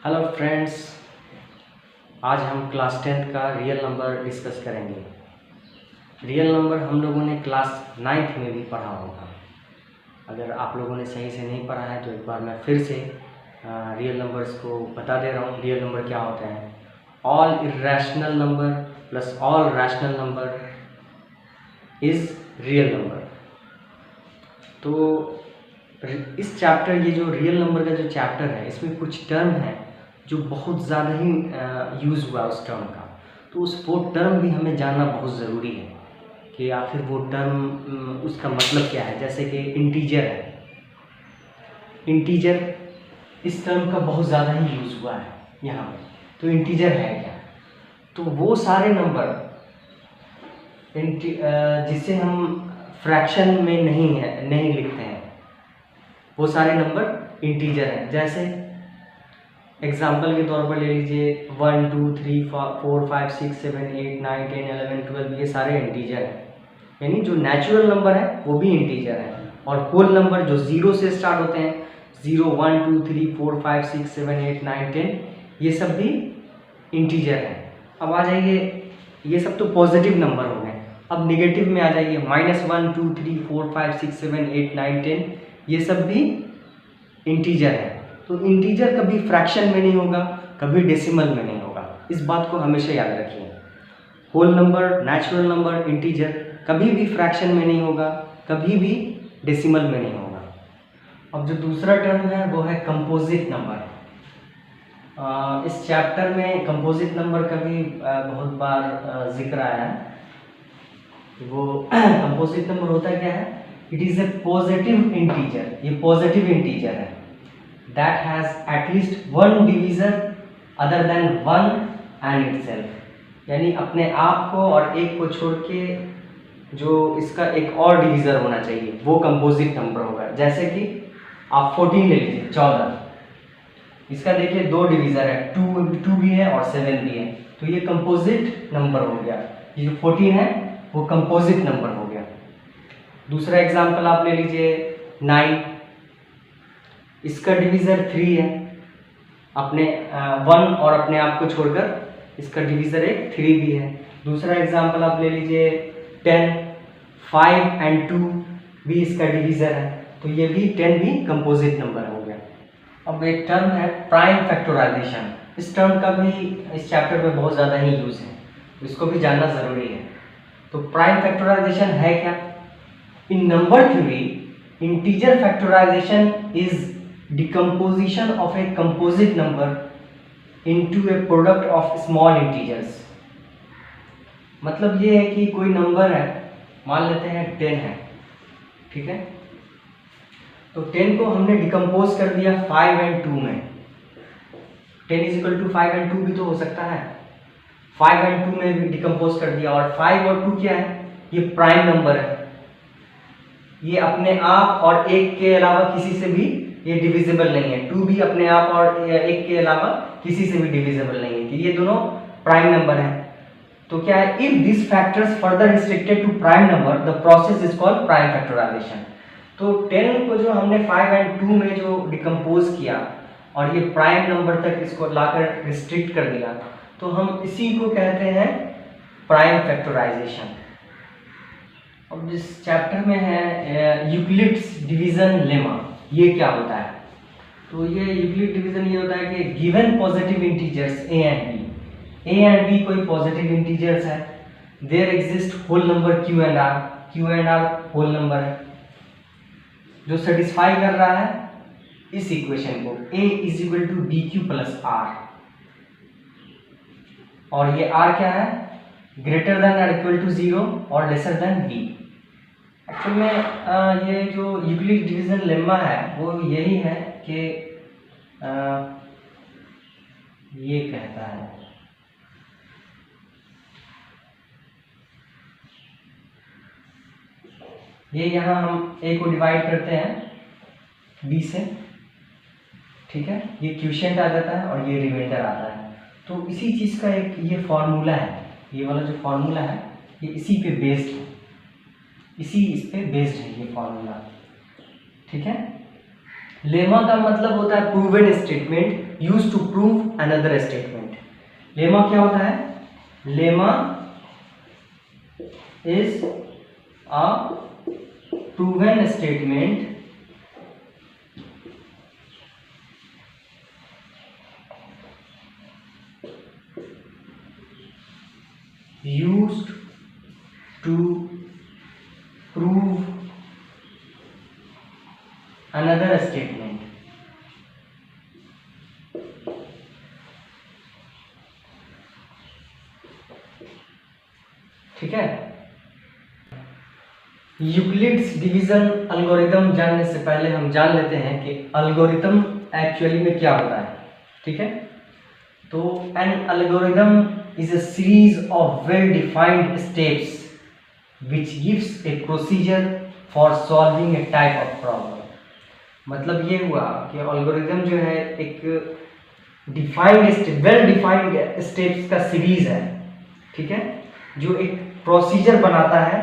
Hello friends, आज हम class 10th का रियल नंबर डिस्कस करेंगे। रियल नंबर हम लोगों ने क्लास 9th में भी पढ़ा होगा। अगर आप लोगों ने सही से नहीं पढ़ा है तो एक बार मैं फिर से रियल नंबर्स को बता दे रहा हूँ। रियल नंबर क्या होता है? All irrational number plus all rational number is real number. तो इस चैप्टर, ये जो रियल नंबर का जो चैप्टर है, इसमें कुछ टर्म है जो बहुत ज़्यादा ही यूज़ हुआ उस टर्म का। तो वो टर्म भी हमें जानना बहुत ज़रूरी है कि आखिर वो टर्म उसका मतलब क्या है। जैसे कि इंटीजर है, इंटीजर इस टर्म का बहुत ज़्यादा ही यूज़ हुआ है यहाँ पे। तो इंटीजर है क्या? तो वो सारे नंबर जिसे हम फ्रैक्शन में नहीं लिखते हैं, वो सारे नंबर इंटीजर हैं। जैसे एग्जाम्पल के तौर पर ले लीजिए 1 2 3 4 5 6 7 8 9 10 11 12, ये सारे इंटीजर हैं। यानी जो नेचुरल नंबर है वो भी इंटीजर है, और होल नंबर जो 0 से स्टार्ट होते हैं, 0 1 2 3 4 5 6 7 8 9 10, ये सब भी इंटीजर हैं। अब आ जाइए, ये सब तो पॉजिटिव नंबर हो गए। अब निगेटिव में आ जाइए, -1 2 3 4 5 6 7 8 9 10, ये सब भी इंटीजर है। तो इंटीजर कभी फ्रैक्शन में नहीं होगा, कभी डेसिमल में नहीं होगा। इस बात को हमेशा याद रखिए। Whole number, natural number, integer कभी भी फ्रैक्शन में नहीं होगा, कभी भी डेसिमल में नहीं होगा। अब जो दूसरा टर्म है वो है कंपोजिट नंबर। इस चैप्टर में कंपोजिट नंबर का भी बहुत बार जिक्र आया है। वो कंपोजिट नंबर होता क्या है? It is a positive integer. ये पॉजिटिव इंटीजर है that has at least one divisor other than 1 and itself। यानी अपने आप को और एक को छोड़ के जो इसका एक और डिवीज़र होना चाहिए, वो कंपोजिट नंबर होगा। जैसे कि आप 14 ले लीजिए, 14, इसका देखिए दो डिवीज़र है, 2 भी है और 7 भी है, तो ये कंपोजिट नंबर हो गया। ये जो 14 है वो कंपोजिट नंबर हो गया। दूसरा एग्जाम्पल आप ले लीजिए 9, इसका डिवीज़र 3 है, अपने 1 और अपने आप को छोड़कर इसका डिवीज़र एक 3 भी है। दूसरा एग्जांपल आप ले लीजिए 10, 5 एंड 2 भी इसका डिवीज़र है, तो ये भी 10 भी कंपोजिट नंबर हो गया। अब एक टर्म है प्राइम फैक्टराइजेशन। इस टर्म का भी इस चैप्टर में बहुत ज़्यादा ही यूज़ है, तो इसको भी जानना ज़रूरी है। तो प्राइम फैक्टराइजेशन है क्या? In number theory, integer factorisation is decomposition of a composite number into a product of small integers। मतलब ये है कि कोई नंबर है, मान लेते हैं 10 है, ठीक है, तो 10 को हमने डिकम्पोज कर दिया 5 एंड 2 में। 10 = 5 एंड 2 भी तो हो सकता है, 5 एंड 2 में भी डिकम्पोज कर दिया। और 5 और 2 क्या है? ये प्राइम नंबर है, ये अपने आप और एक के अलावा किसी से भी ये डिविजिबल नहीं है। 2 भी अपने आप और एक के अलावा किसी से भी डिविजिबल नहीं है, कि ये दोनों प्राइम नंबर हैं। तो क्या है? If this factors further restricted to prime number, the process is called prime factorization. तो 10 को जो हमने 5 एंड 2 में जो डिकम्पोज किया और ये प्राइम नंबर तक इसको लाकर रिस्ट्रिक्ट कर दिया, तो हम इसी को कहते हैं प्राइम फैक्टराइजेशन। अब जिस चैप्टर में है यूक्लिड्स डिवीजन लेमा, ये क्या होता है? तो ये यूक्लिड डिवीजन ये होता है कि given positive integers A and B कोई पॉजिटिव इंटीजर्स है, there exist whole number Q and R whole number है, जो सेटिस्फाई कर रहा है इस इक्वेशन को, a = dq + r। और ये r क्या है? ग्रेटर देन और इक्वल टू 0 और लेसर देन b। एक्चुअल में ये जो यूक्लिड डिवीजन लेम्मा है वो यही है कि ये कहता है ये यहाँ हम a को डिवाइड करते हैं b से, ठीक है, ये क्वोशिएंट आ जाता है और ये रिमाइंडर आता है। तो इसी चीज़ का एक ये फॉर्मूला है, ये वाला जो फॉर्मूला है ये इसी पे बेस्ड है, इस पे बेस्ड है ये फॉर्मूला, ठीक है। लेमा का मतलब होता है proven statement use to prove another statement. Lemma क्या होता है? Lemma is a proven statement used to prove another statement। ठीक है। यूक्लिड्स डिवीजन एल्गोरिथम जानने से पहले हम जान लेते हैं कि एल्गोरिथम एक्चुअली में क्या होता है। ठीक है, तो an algorithm is a series of well defined steps which gives a procedure for solving a type of problem। मतलब ये हुआ कि एल्गोरिथम जो है एक डिफाइंड वेल डिफाइंड स्टेप्स का सीरीज है। ठीक है, जो एक प्रोसीजर बनाता है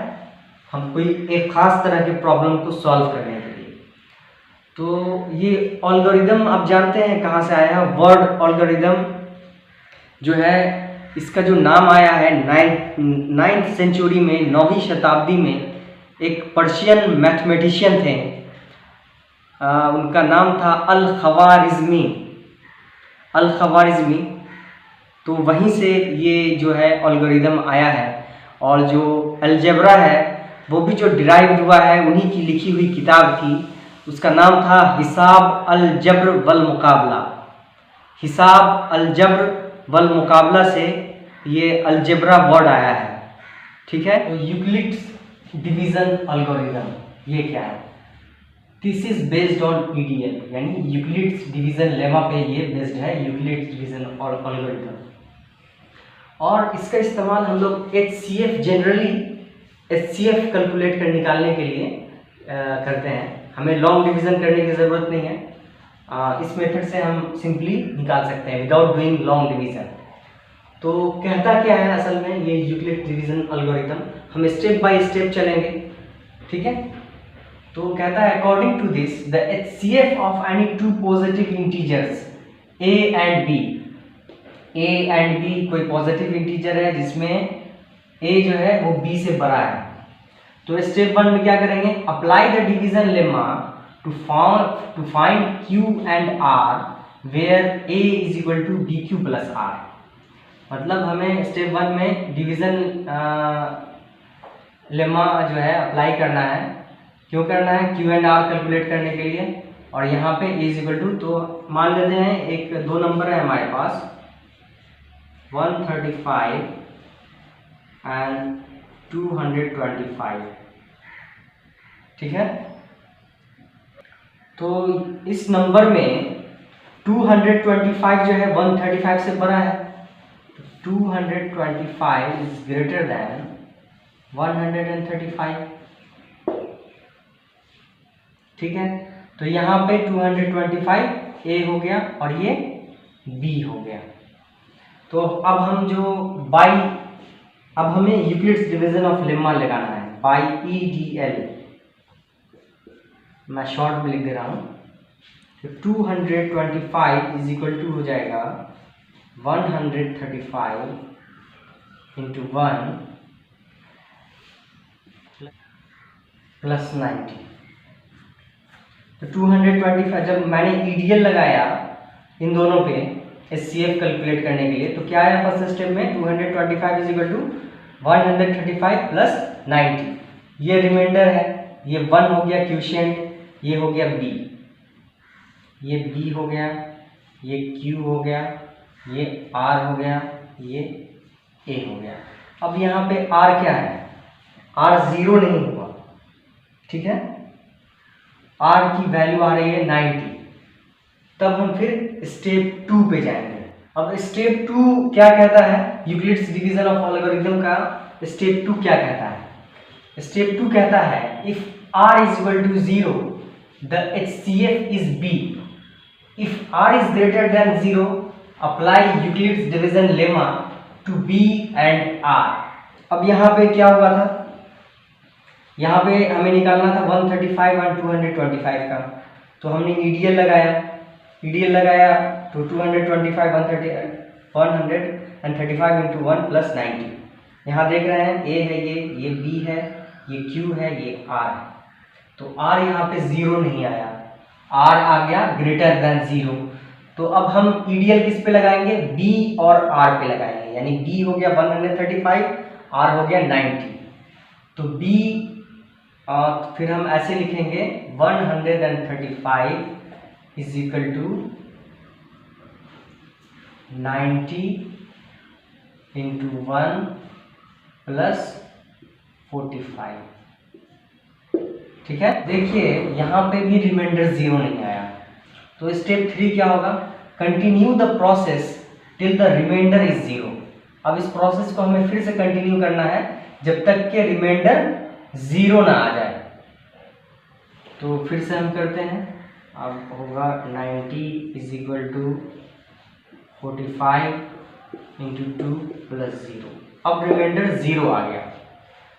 हम कोई एक खास तरह के प्रॉब्लम को सॉल्व करने के लिए। तो ये एल्गोरिथम आप जानते हैं कहाँ से आया है? वर्ड एल्गोरिथम जो है इसका जो नाम आया है 9th सेंचुरी में, 9वीं शताब्दी में एक पर्शियन मैथमेटिशियन थे, उनका नाम था अल-ख़वारिज़मी। तो वहीं से ये जो है एल्गोरिथम आया है। और जो अलजेब्रा है वो भी जो डिराइव्ड हुआ है उन्हीं की लिखी हुई किताब थी, उसका नाम था हिसाब अल-जब्र वल मुकाबला। हिसाब अल-जब्र वल मुकाबला से ये अलजेब्रा वर्ड आया है। ठीक है, तो यूक्लिड्स डिवीजन एल्गोरिथम ये क्या है? This is based on EDL, यानी यूक्लिड्स डिवीजन लेमा पे ये बेस्ड है, यूक्लिड्स डिवीजन एल्गोरिथम। और इसका इस्तेमाल हम लोग एचसीएफ जनरली एचसीएफ कैलकुलेट कर निकालने के लिए करते हैं। हमें लॉन्ग डिवीजन करने की ज़रूरत नहीं है। इस मेथड से हम सिंपली निकाल सकते हैं विदाउट डूइंग लॉन्ग डिवीजन। तो कहता क्या है असल में ये यूक्लिड डिवीजन एल्गोरिथम? हम स्टेप बाय स्टेप चलेंगे। ठीक है, तो कहता है according to this the HCF of any two positive integers a and b कोई पॉजिटिव इंटीजर है जिसमें a जो है वो b से बड़ा है। तो स्टेप 1 में क्या करेंगे? Apply the division lemma to find q and r where a is equal to dq plus r। मतलब हमें स्टेप 1 में डिवीजन लेमा जो है अप्लाई करना है। क्यों करना है? q एंड r कैलकुलेट करने के लिए। और यहाँ पे a इज इक्वल टू, तो मान लेते हैं एक दो नंबर है हमारे पास 135 एंड 225। ठीक है, तो इस नंबर में 225 जो है 135 से बड़ा है, तो 225 इज ग्रेटर देन 135। ठीक है, तो यहाँ पे 225 ए हो गया और ये बी हो गया। तो अब हम जो अब हमें यूक्लिड्स डिवीजन ऑफ लेमा लगाना है बाई EDL। मैं शॉर्ट में लिख दे रहा हूँ। तो 225 इज इक्वल टू हो जाएगा 135 इंटू 1 प्लस 90। तो 225 जब मैंने EDL लगाया इन दोनों पे HCF कैलकुलेट करने के लिए, तो क्या आया फर्स्ट स्टेप में? 225 इज इक्वल टू 135 प्लस 90। ये रिमाइंडर है, ये 1 हो गया क्वोशिएंट, ये हो गया b, ये b हो गया, ये q हो गया, ये r हो गया, ये a हो गया। अब यहाँ पे r क्या है? r 0 नहीं हुआ। ठीक है, r की वैल्यू आ रही है 90। तब हम फिर स्टेप 2 पे जाएंगे। अब स्टेप 2 क्या कहता है? यूक्लिड्स डिवीजन ऑफ एल्गोरिथम का स्टेप 2 क्या कहता है? स्टेप 2 कहता है if r is equal to 0 the HCF is b। if r is greater than 0 apply Euclid's division lemma to b and r। अब यहाँ पे क्या हुआ था? यहाँ पे हमें निकालना था 135 और 225 का, तो हमने EDL लगाया। EDL लगाया तो 225 135 इंटू 1 प्लस 90। यहाँ देख रहे हैं A है, ये B है, ये Q है, ये R है। तो R यहाँ पे 0 नहीं आया, R आ गया ग्रेटर देन 0। तो अब हम EDL किस पे लगाएंगे? B और R पे लगाएंगे, यानी B हो गया 135, R हो गया 90। तो B फिर हम ऐसे लिखेंगे 135 is equal to 90 into 1 plus 45। ठीक है, देखिए यहाँ पे भी रिमाइंडर 0 नहीं आया। तो स्टेप 3 क्या होगा? Continue the process till the remainder is 0। अब इस प्रोसेस को हमें फिर से कंटिन्यू करना है जब तक के रिमाइंडर 0 ना आ जाए। तो फिर से हम करते हैं। अब होगा 90 is equal to 45 into 2 plus 0। अब रिमाइंडर 0 आ गया।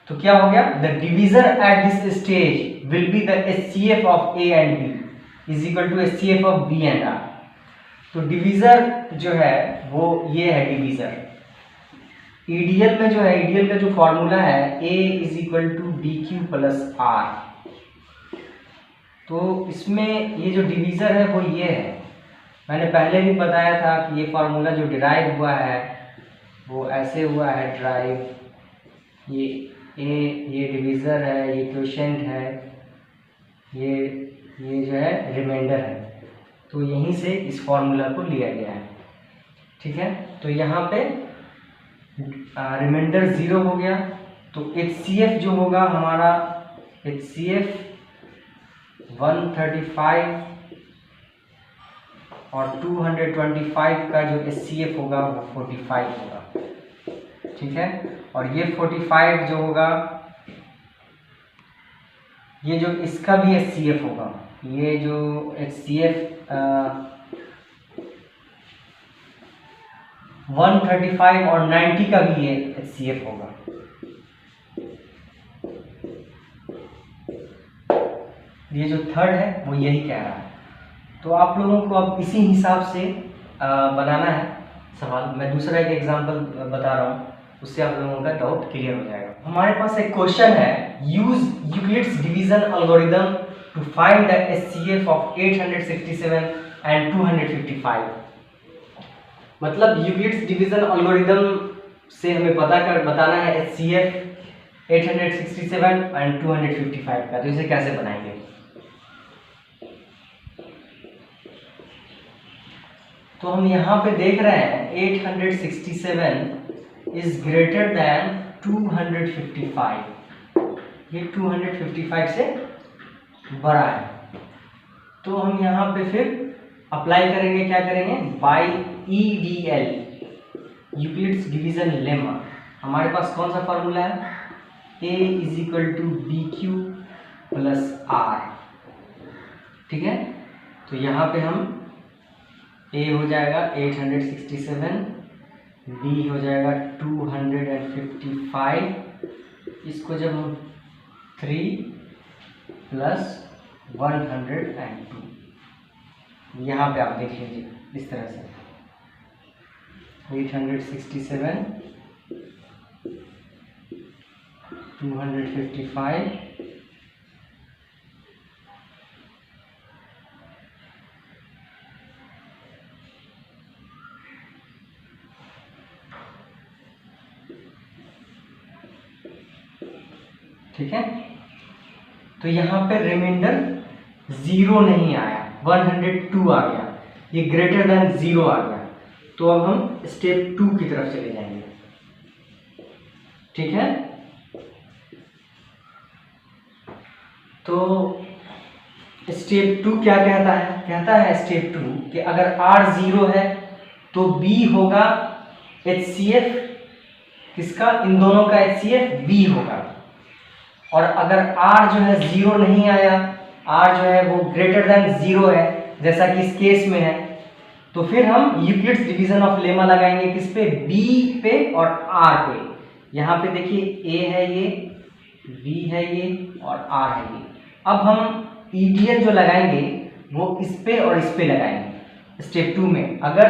तो क्या हो गया? The divisor at this stage will be the HCF of A and B is equal to HCF of B and R। तो डिवीजर जो है वो ये है डिवीजर। EDL में जो है, EDL का जो फॉर्मूला है A is equal to BQ plus R। तो इसमें ये जो डिवीजर है वो ये है। मैंने पहले भी बताया था कि ये फार्मूला जो डिराइव हुआ है वो ऐसे हुआ है डिराइव। ये डिवीज़र है, ये क्वोशिएंट है, ये जो है रिमाइंडर है। तो यहीं से इस फार्मूला को लिया गया है। ठीक है, तो यहाँ पे रिमाइंडर 0 हो गया। तो HCF जो होगा हमारा, HCF 135 और 225 का जो HCF होगा वो 45 होगा। ठीक है, और ये 45 जो होगा, ये जो इसका भी HCF होगा, ये जो HCF 135 और 90 का भी ये HCF होगा। ये जो थर्ड है वो यही कह रहा है। तो आप लोगों को अब इसी हिसाब से बनाना है सवाल। मैं दूसरा एक एग्जांपल बता रहा हूँ, उससे आप लोगों का डाउट क्लियर हो जाएगा। हमारे पास एक क्वेश्चन है, use Euclid's division algorithm to find the HCF of 867 and 255। मतलब यूक्लिड्स डिवीजन एल्गोरिथम से हमें बताना है HCF 867 एंड 255 का। तो इसे कैसे बनाएंगे? तो हम यहाँ पे देख रहे हैं 867 इज ग्रेटर देन 255। ये 255 से बड़ा है। तो हम यहाँ पे फिर अप्लाई करेंगे, क्या करेंगे? By EDL, Euclid's division lemma. हमारे पास कौन सा फॉर्मूला है? A is equal to BQ plus R। ठीक है, तो यहाँ पे हम A हो जाएगा 867, B हो जाएगा 255। इसको जब हम 3 प्लस 102, यहाँ पे आप देख लीजिए इस तरह से 867 255 ठीक है। तो यहाँ पे रिमाइंडर 0 नहीं आया, 102 आ गया, ये ग्रेटर देन 0 आ गया। तो अब हम स्टेप 2 की तरफ चले जाएंगे। ठीक है, तो स्टेप 2 क्या कहता है? कहता है स्टेप 2 कि अगर R 0 है तो B होगा HCF किसका? इन दोनों का HCF B होगा। और अगर R जो है 0 नहीं आया, R जो है वो ग्रेटर देन 0 है जैसा कि इस केस में है, तो फिर हम यूक्लिड्स डिवीजन ऑफ लेमा लगाएंगे किस पे? B पे और R पे। यहाँ पे देखिए A है ये, B है ये और R है ये। अब हम EDL जो लगाएंगे वो इस पे और इस पे लगाएंगे। स्टेप 2 में अगर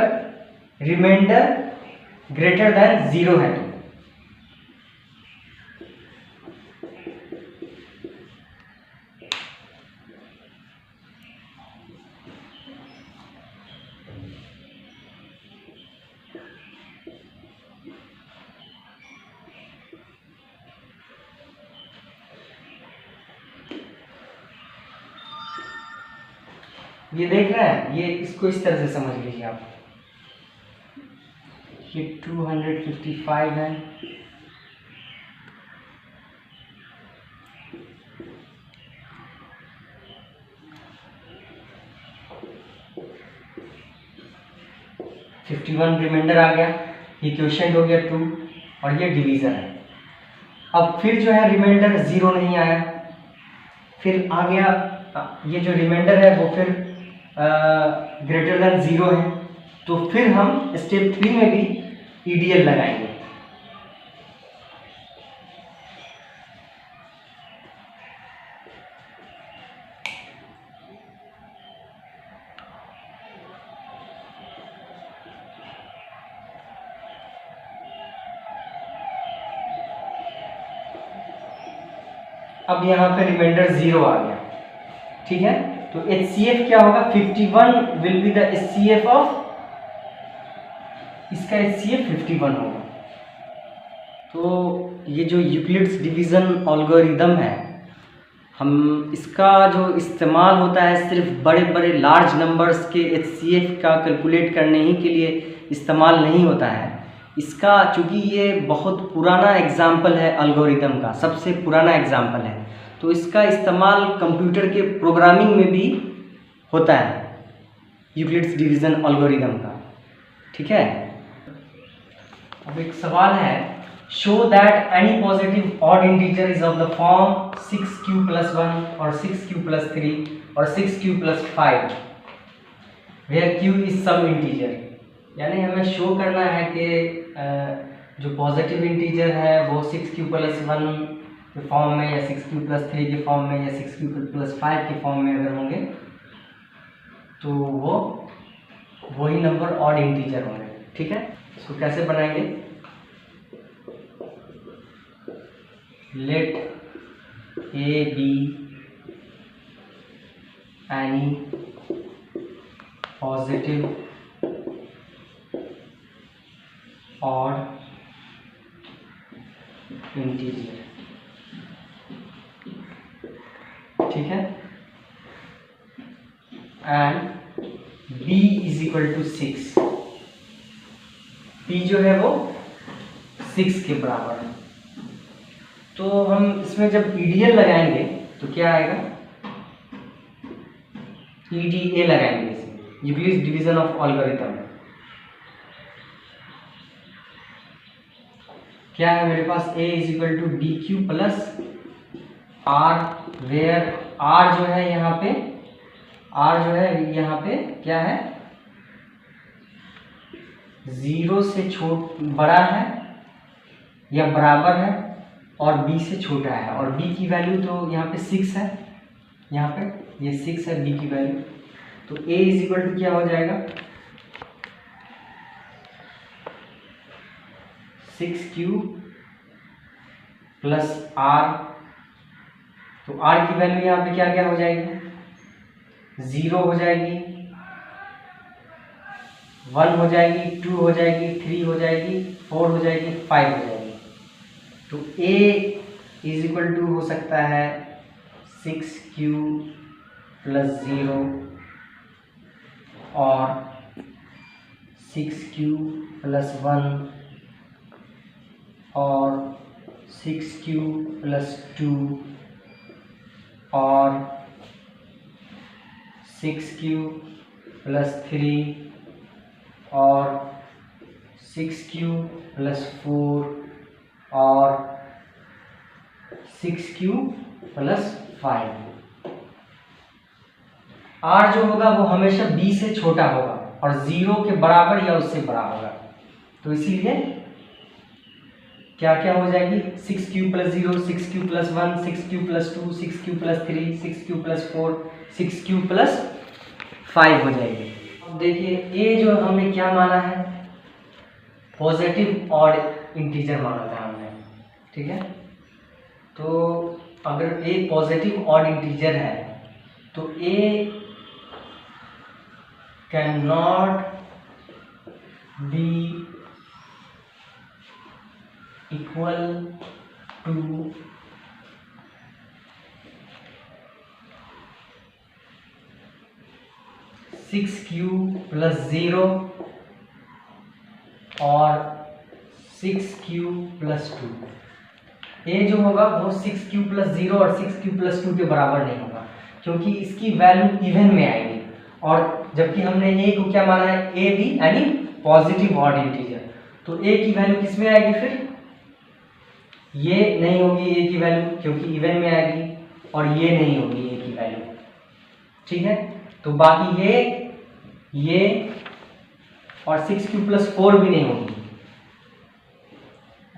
रिमाइंडर ग्रेटर देन 0 है तो ये देख रहे हैं, ये इसको इस तरह से समझ लीजिए आप। ये 255 है, रिमाइंडर आ गया, ये क्वोशिएंट हो गया 2 और ये डिवीजन है। अब फिर जो है रिमाइंडर 0 नहीं आया, फिर आ गया ये जो रिमाइंडर है वो फिर ग्रेटर देन 0 है, तो फिर हम स्टेप 3 में भी ईडीएल लगाएंगे। अब यहाँ पे रिमाइंडर 0 आ गया, ठीक है, तो HCF क्या होगा, 51 will be the HCF of, इसका HCF 51 होगा। तो ये जो यूक्लिड्स डिवीज़न एल्गोरिदम है, हम इसका जो इस्तेमाल होता है सिर्फ बड़े बड़े लार्ज नंबर्स के HCF का कैलकुलेट करने ही के लिए इस्तेमाल नहीं होता है। इसका चूँकि ये बहुत पुराना एग्जाम्पल है एल्गोरिदम का, सबसे पुराना एग्जाम्पल है, तो इसका इस्तेमाल कंप्यूटर के प्रोग्रामिंग में भी होता है यूक्लिड्स डिवीज़न एल्गोरिदम का, ठीक है। अब एक सवाल है, show that any positive odd integer is of the form 6q + 1 और 6q + 3 और 6q + 5 where q is some integer. यानी हमें शो करना है कि जो पॉजिटिव इंटीजर है वो 6q + 1 के फॉर्म में या 6q + 3 के फॉर्म में या 6q + 5 के फॉर्म में अगर होंगे तो वो वही नंबर ऑड इंटीजर होंगे, ठीक है। इसको कैसे बनाएंगे, let A be any positive odd integer, ठीक है, एंड b = 6, b जो है वो 6 के बराबर है। तो हम इसमें जब ईडीएल लगाएंगे तो क्या आएगा, ईडीए लगाएंगे इसमें, यूक्लिड्स डिवीजन ऑफ एल्गोरिथम। क्या है मेरे पास, a = dq + r, where r जो है यहाँ पे, r जो है यहाँ पे क्या है, 0 से बड़ा है या बराबर है और b से छोटा है, और b की वैल्यू तो यहाँ पे 6 है, यहाँ पे ये 6 है b की वैल्यू, तो a = क्या हो जाएगा, 6q + r, तो r की वैल्यू यहाँ पे क्या क्या हो जाएगी, 0 हो जाएगी, 1 हो जाएगी, 2 हो जाएगी, 3 हो जाएगी, 4 हो जाएगी, 5 हो जाएगी। तो a = हो सकता है 6q + 0 और 6q + 1 और 6q + 2 और 6q + 3 और 6q + 4 और 6q + 5। r जो होगा वो हमेशा b से छोटा होगा और 0 के बराबर या उससे बड़ा होगा, तो इसीलिए क्या क्या हो जाएगी, 6q + 0, 6q + 1, 6q + 2, 6q + 3, 6q + 4, 6q + 5 हो जाएगी। देखिए ये जो हमने क्या माना है, पॉजिटिव ऑड इंटीजर माना था हमने, ठीक है। तो अगर ए पॉजिटिव ऑड इंटीजर है तो a can not be equal to 6q plus 0 और 6q प्लस 2। ये जो होगा वो 6q प्लस 0 और 6q प्लस 2 के बराबर नहीं होगा, क्योंकि इसकी वैल्यू इवन में आएगी। और जबकि हमने ए को क्या माना है, ए भी यानी पॉजिटिव ऑड इंटीजर, तो ए की वैल्यू किस में आएगी फिर, ये नहीं होगी ए की वैल्यू क्योंकि इवन में आएगी, और ये नहीं होगी ए की वैल्यू, ठीक है। तो बाकी ये और 6q प्लस 4 भी नहीं होगी,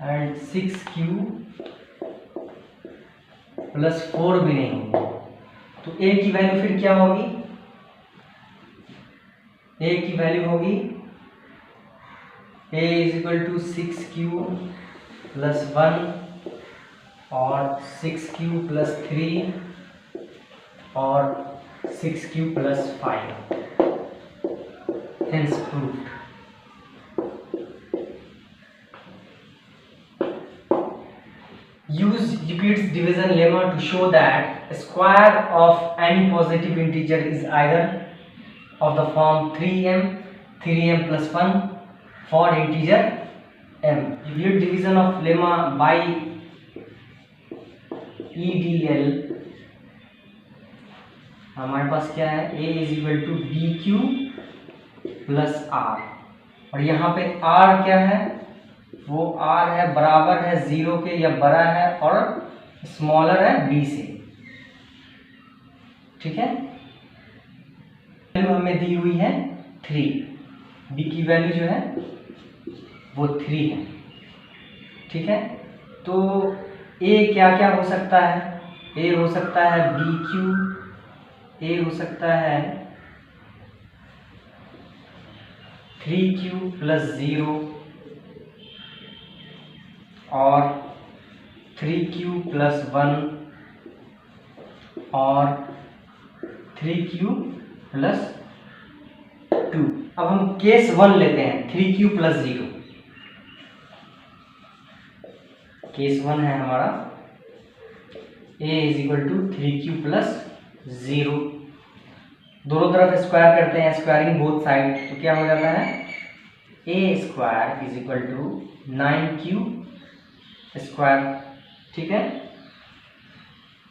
एंड 6q प्लस 4 भी नहीं होगी। तो a की वैल्यू फिर क्या होगी, a की वैल्यू होगी a is equal to 6q plus 1 और 6q प्लस 3 और 6q plus 5, hence proved। Use Euclid's division lemma to show that a square of any positive integer is either of the form 3m plus 1 for integer m। Euclid division of lemma by EDL हमारे पास क्या है, a is equal to B Q plus R, और यहाँ पे r क्या है, वो r है बराबर है 0 के या बड़ा है और स्मॉलर है b से, ठीक है। वैल्यू हमें दी हुई है 3, b की वैल्यू जो है वो 3 है, ठीक है। तो a क्या क्या हो सकता है, a हो सकता है बी क्यू, a हो सकता है 3q प्लस 0 और 3q प्लस 1 और 3q प्लस 2। अब हम केस 1 लेते हैं, 3q प्लस 0। केस 1 है हमारा a is equal to 3q plus 0। दोनों तरफ स्क्वायर करते हैं, स्क्वायरिंग बोथ साइड, तो क्या हो जाता है, a square is equal to 9q square, ठीक है।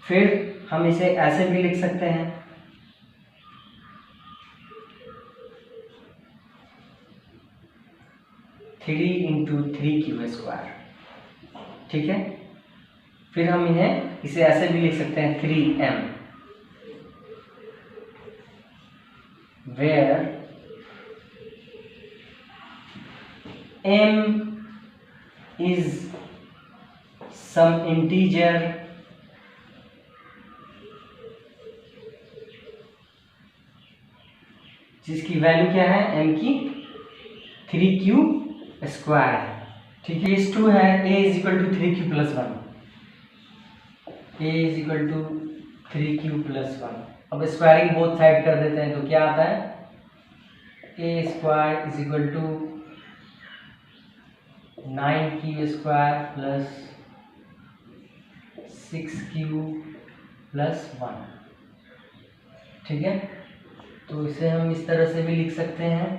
फिर हम इसे ऐसे भी लिख सकते हैं, थ्री इंटू 3q स्क्वायर, ठीक है। फिर हम इसे ऐसे भी लिख सकते हैं 3m, where m is some integer जिसकी वैल्यू क्या है, m की 3q स्क्वायर है, ठीक है। केस 2 है a is equal to 3q plus 1, a is equal to 3q plus 1। अब स्क्वायरिंग बोथ साइड कर देते हैं, तो क्या आता है, a square is equal to 9q square plus 6q plus 1, ठीक है। तो इसे हम इस तरह से भी लिख सकते हैं,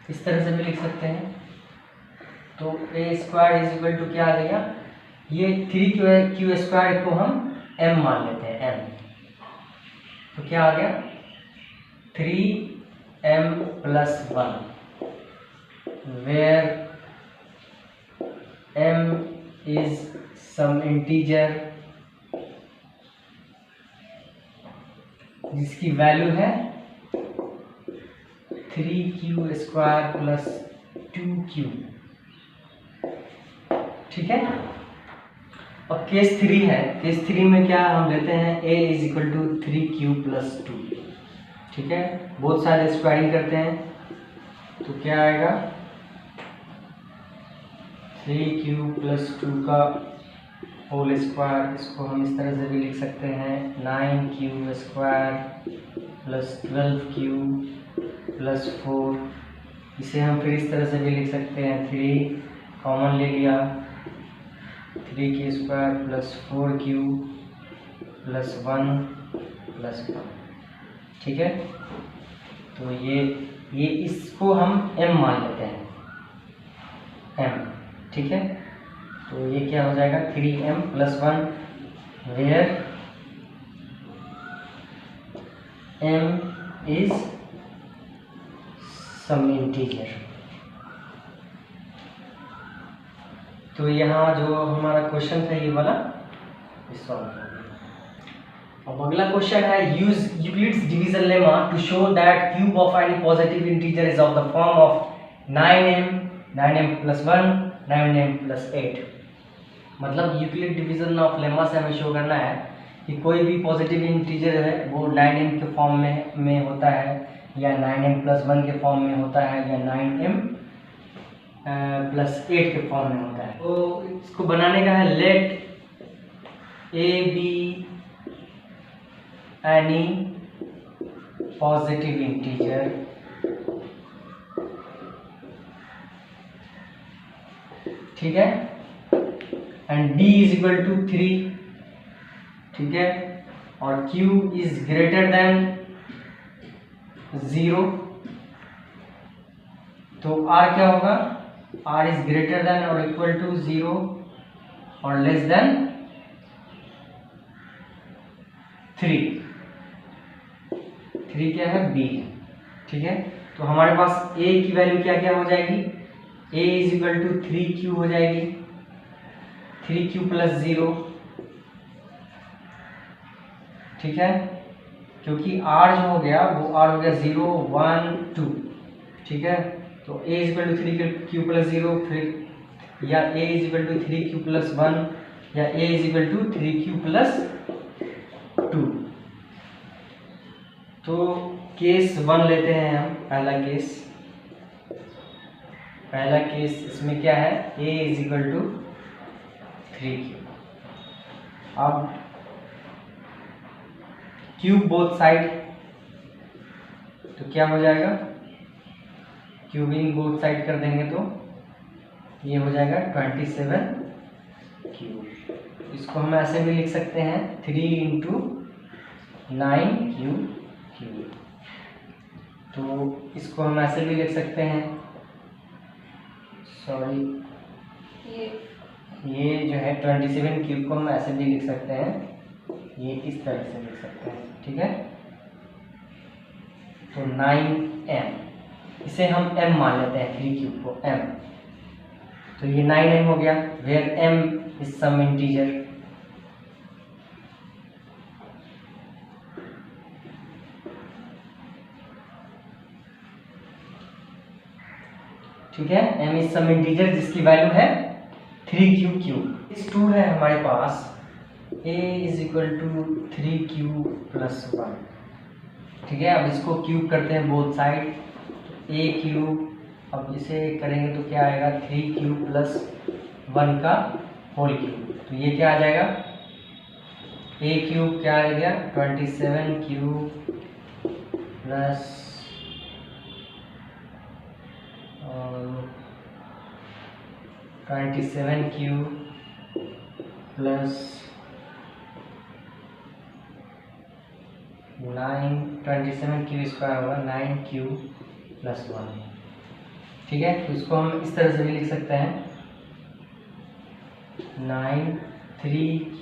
इस तरह से भी लिख सकते हैं। तो a square is equal to क्या आ जाएगा, ये 3q स्क्वायर को हम m मान लेते हैं, m, तो क्या आ गया 3m plus 1, where m is some integer जिसकी वैल्यू है 3q² प्लस 2q। ठीक है। अब केस 3 है। केस 3 में क्या हम लेते हैं, a is equal to 3q plus 2। ठीक है, बहुत सारे स्क्वायरिंग करते हैं तो क्या आएगा, 3q प्लस 2 का होल स्क्वायर। इसको हम इस तरह से भी लिख सकते हैं 9q² प्लस 12q प्लस 4। इसे हम फिर इस तरह से भी लिख सकते हैं, 3 कॉमन ले लिया, 3q² plus 4q plus 1 plus 1। ठीक है, तो ये इसको हम m मान लेते हैं, m। ठीक है, तो ये क्या हो जाएगा, 3m plus 1, where m is some integer. तो यहाँ जो हमारा क्वेश्चन था ये वाला सॉल्व हो गया। अब अगला क्वेश्चन है, use Euclid's division lemma to show that cube of any positive integer is of the form of 9m plus 1 9m plus 8। मतलब यूक्लिड डिवीजन ऑफ लेमा से हमें शो करना है कि कोई भी पॉजिटिव इंटीजर है वो 9m के फॉर्म में होता है, या 9m प्लस 1 के फॉर्म में होता है, या 9m प्लस 8 के फॉर्म में होता है। तो इसको बनाने का है, let a be any positive integer ठीक है, and d is equal to 3। ठीक है, और q is greater than 0। तो r क्या होगा, r is greater than or equal to 0 और less than 3। 3 क्या है, b है। ठीक है, तो हमारे पास a की वैल्यू क्या क्या हो जाएगी, a is equal to 3q हो जाएगी, 3q प्लस 0। ठीक है, क्योंकि r जो हो गया वो r हो गया 0 1 2। ठीक है, तो a is equal to 3q plus 0, फिर या a is equal to 3q plus 1, या a is equal to 3q plus 2। तो केस 1 लेते हैं हम, पहला केस इसमें क्या है, a is equal to 3q। अब क्यूब बोथ साइड, तो क्या हो जाएगा, क्यूबिंग बोथ साइड कर देंगे तो ये हो जाएगा 27q। इसको हम ऐसे भी लिख सकते हैं 3 इंटू 9q क्यूब। तो इसको हम ऐसे भी लिख सकते हैं, सॉरी ये जो है 27 क्यूब को हम ऐसे भी लिख सकते हैं, ये इस तरह से लिख सकते हैं। ठीक है, तो 9m, इसे हम m मान लेते हैं, 3 क्यूब को m। तो ये 9m हो गया, where m is some integer. ठीक है, m इज सम इंटीजर जिसकी वैल्यू है 3q क्यूब। इस 2 है हमारे पास, a is equal to 3q plus 1। ठीक है, अब इसको क्यूब करते हैं बोथ साइड, a क्यूब, अब इसे करेंगे तो क्या आएगा, 3q प्लस 1 का होल क्यूब। तो ये क्या आ जाएगा, a क्यूब क्या आ गया, 27q plus 27q plus 27q square होगा 9q प्लस 1। ठीक है, तो इसको हम इस तरह से भी लिख सकते हैं, 3q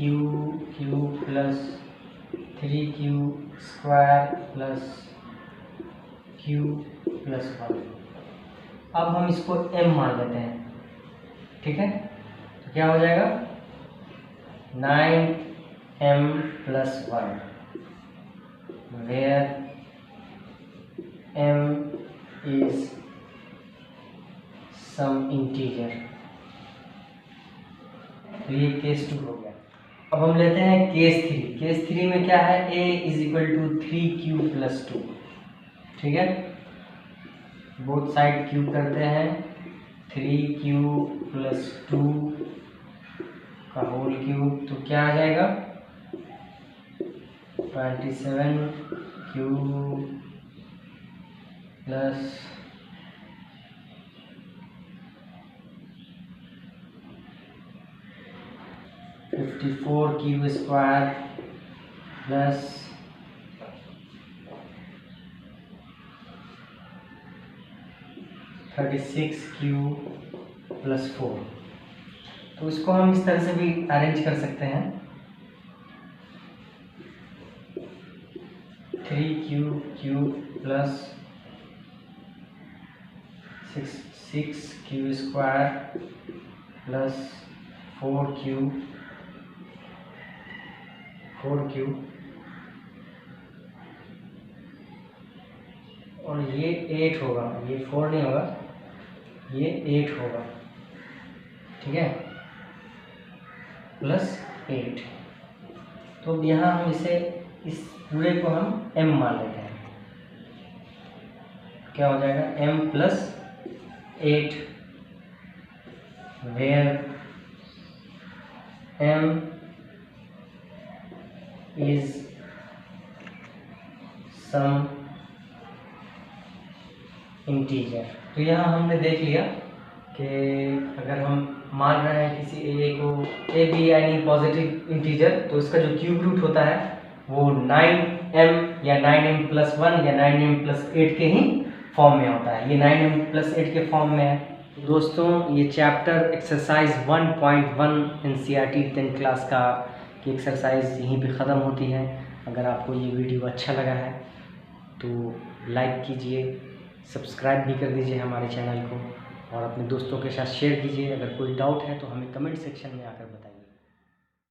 plus 3q square plus q plus 1। अब हम इसको m मान लेते हैं। ठीक है, तो क्या हो जाएगा, 9m plus 1, where m is some integer. तो ये केस 2 हो गया। अब हम लेते हैं केस 3। केस 3 में क्या है, a is equal to 3q plus 2। ठीक है, बोथ साइड क्यूब करते हैं, 3q प्लस 2 का होल क्यूब। तो क्या आ जाएगा, 27q plus 54q square plus 36q plus 4। तो इसको हम इस तरह से भी अरेंज कर सकते हैं, 3q plus 6q square plus 4q और ये 8 होगा, ये 4 नहीं होगा, ये 8 होगा। ठीक है, प्लस 8। तो अब यहाँ हम इसे, इस पूरे को हम m मान लेते हैं। क्या हो जाएगा, m plus 8 where m is some integer. तो यहाँ हमने देख लिया कि अगर हम मान रहे हैं किसी a को, a भी यानी पॉजिटिव इंटीजर, तो इसका जो क्यूब रूट होता है वो 9m या 9m प्लस 1 या 9m प्लस 8 के ही फॉर्म में होता है। ये 9m प्लस 8 के फॉर्म में है। तो दोस्तों, ये chapter exercise 1.1 NCERT 10th class का की एक्सरसाइज यहीं पे ख़त्म होती है। अगर आपको ये वीडियो अच्छा लगा है तो लाइक कीजिए, सब्सक्राइब भी कर दीजिए हमारे चैनल को और अपने दोस्तों के साथ शेयर कीजिए। अगर कोई डाउट है तो हमें कमेंट सेक्शन में आकर बताइए।